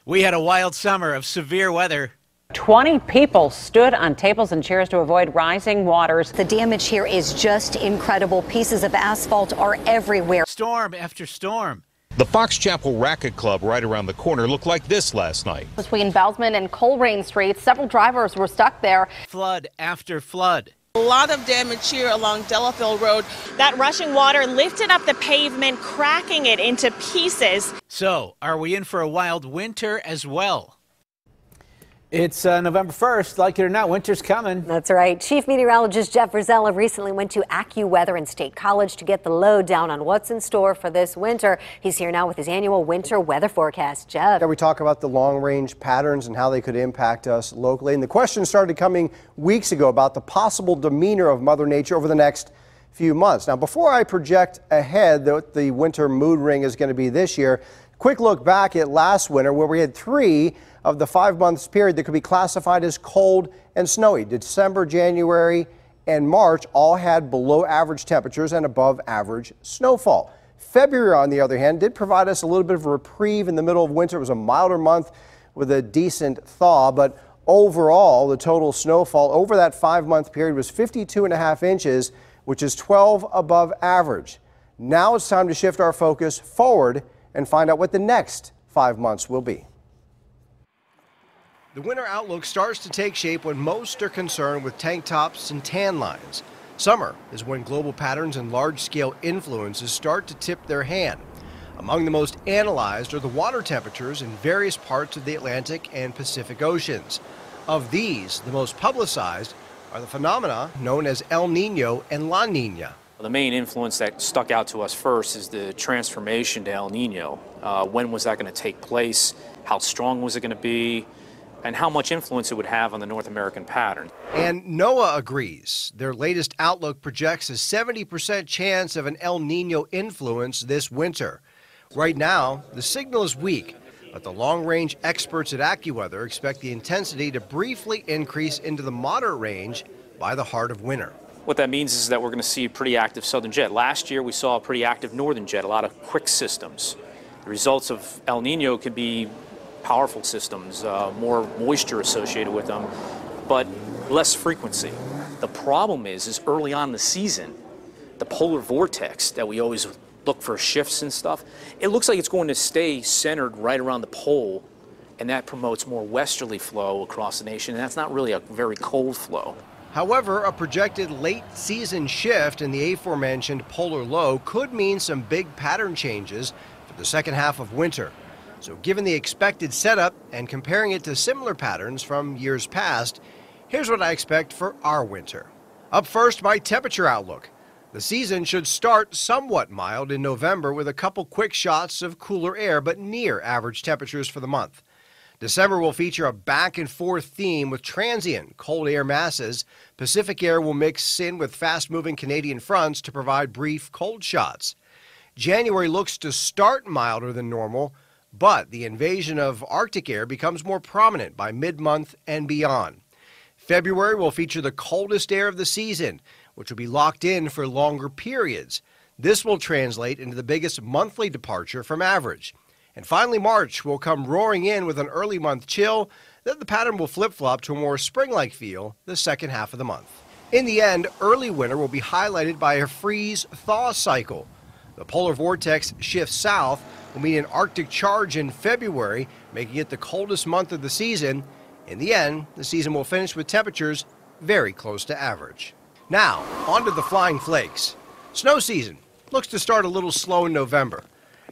We had a wild summer of severe weather. 20 people stood on tables and chairs to avoid rising waters. The damage here is just incredible. Pieces of asphalt are everywhere. Storm after storm. The Fox Chapel Racket Club right around the corner looked like this last night. Between Bousman and Colerain Streets, several drivers were stuck there. Flood after flood. A lot of damage here along Delafield Road. That rushing water lifted up the pavement, cracking it into pieces. So, are we in for a wild winter as well? It's November 1st. Like it or not, winter's coming. That's right. Chief Meteorologist Jeff Rosella recently went to AccuWeather and State College to get the lowdown on what's in store for this winter. He's here now with his annual winter weather forecast. Jeff. We talk about the long-range patterns and how they could impact us locally. And the question started coming weeks ago about the possible demeanor of Mother Nature over the next few months. Now, before I project ahead what the winter mood ring is going to be this year, quick look back at last winter where we had 3 of the 5 months period that could be classified as cold and snowy. December, January, and March all had below average temperatures and above average snowfall. February, on the other hand, did provide us a little bit of a reprieve in the middle of winter. It was a milder month with a decent thaw, but overall, the total snowfall over that 5-month period was 52.5 inches, which is 12 above average. Now it's time to shift our focus forward and find out what the next 5 months will be. The winter outlook starts to take shape when most are concerned with tank tops and tan lines. Summer is when global patterns and large-scale influences start to tip their hand. Among the most analyzed are the water temperatures in various parts of the Atlantic and Pacific Oceans. Of these, the most publicized are the phenomena known as El Nino and La Nina. The main influence that stuck out to us first is the transformation to El Nino. When was that going to take place? How strong was it going to be? And how much influence it would have on the North American pattern. And NOAA agrees. Their latest outlook projects a 70% chance of an El Nino influence this winter. Right now, the signal is weak, but the long-range experts at AccuWeather expect the intensity to briefly increase into the moderate range by the heart of winter. What that means is that we're going to see a pretty active southern jet. Last year, we saw a pretty active northern jet, a lot of quick systems. The results of El Nino could be powerful systems, more moisture associated with them, but less frequency. The problem is early on in the season, the polar vortex that we always look for shifts and stuff, it looks like it's going to stay centered right around the pole, and that promotes more westerly flow across the nation, and that's not really a very cold flow. However, a projected late season shift in the aforementioned polar low could mean some big pattern changes for the second half of winter. So given the expected setup and comparing it to similar patterns from years past, here's what I expect for our winter. Up first, my temperature outlook. The season should start somewhat mild in November with a couple quick shots of cooler air, but near average temperatures for the month. December will feature a back and forth theme with transient cold air masses. Pacific air will mix in with fast-moving Canadian fronts to provide brief cold shots. January looks to start milder than normal, but the invasion of Arctic air becomes more prominent by mid-month and beyond. February will feature the coldest air of the season, which will be locked in for longer periods. This will translate into the biggest monthly departure from average. And finally, March will come roaring in with an early month chill. Then the pattern will flip-flop to a more spring-like feel the second half of the month. In the end, early winter will be highlighted by a freeze-thaw cycle. The polar vortex shifts south will mean an Arctic charge in February, making it the coldest month of the season. In the end, the season will finish with temperatures very close to average. Now, on to the flying flakes. Snow season looks to start a little slow in November,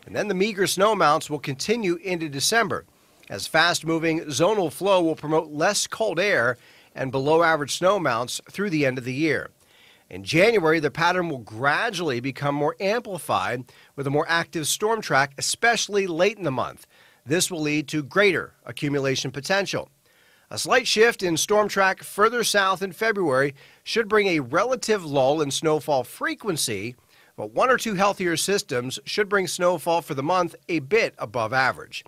and then the meager snow amounts will continue into December, as fast-moving zonal flow will promote less cold air and below-average snow amounts through the end of the year. In January, the pattern will gradually become more amplified with a more active storm track, especially late in the month. This will lead to greater accumulation potential. A slight shift in storm track further south in February should bring a relative lull in snowfall frequency, but 1 or 2 healthier systems should bring snowfall for the month a bit above average.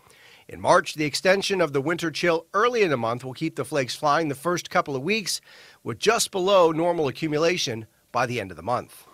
In March, the extension of the winter chill early in the month will keep the flakes flying the first couple of weeks, with just below normal accumulation by the end of the month.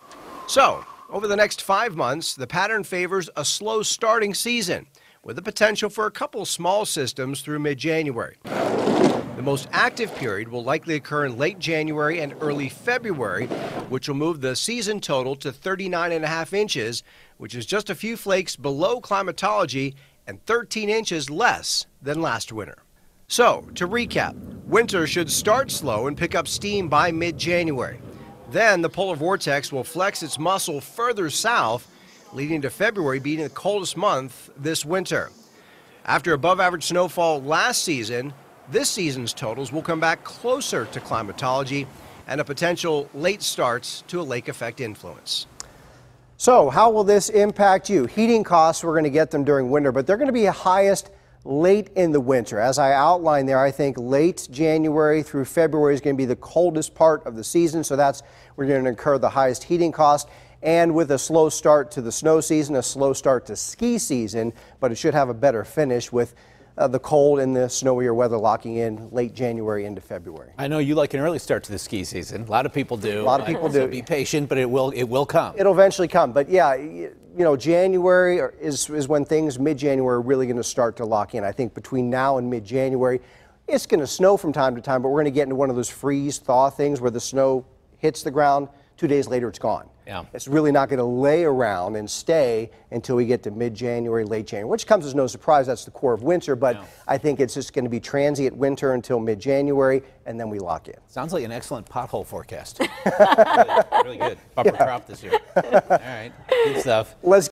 So, over the next 5 months, the pattern favors a slow starting season, with the potential for a couple small systems through mid-January. The most active period will likely occur in late January and early February, which will move the season total to 39.5 inches, which is just a few flakes below climatology and 13 inches less than last winter. So, to recap, winter should start slow and pick up steam by mid-January. Then the polar vortex will flex its muscle further south, leading to February being the coldest month this winter. After above-average snowfall last season, this season's totals will come back closer to climatology and a potential late start to a lake effect influence. So how will this impact you? Heating costs, we're going to get them during winter, but they're going to be highest late in the winter. As I outlined there, I think late January through February is going to be the coldest part of the season, so that's where you're going to incur the highest heating cost. And with a slow start to the snow season, a slow start to ski season, but it should have a better finish with the cold and the snowier weather locking in late January into February. I know you like an early start to the ski season. A lot of people do. A lot of people do. So be patient, but it will come. It'll eventually come. But yeah, you know, January is when things mid-January are really going to start to lock in. I think between now and mid-January, it's going to snow from time to time, but we're going to get into one of those freeze-thaw things where the snow hits the ground. 2 days later, it's gone. Yeah. It's really not going to lay around and stay until we get to mid-January, late January, which comes as no surprise. That's the core of winter, but yeah. I think it's just going to be transient winter until mid-January, and then we lock in. Sounds like an excellent pothole forecast. Really good. Bumper crop this year. All right. Good stuff. Let's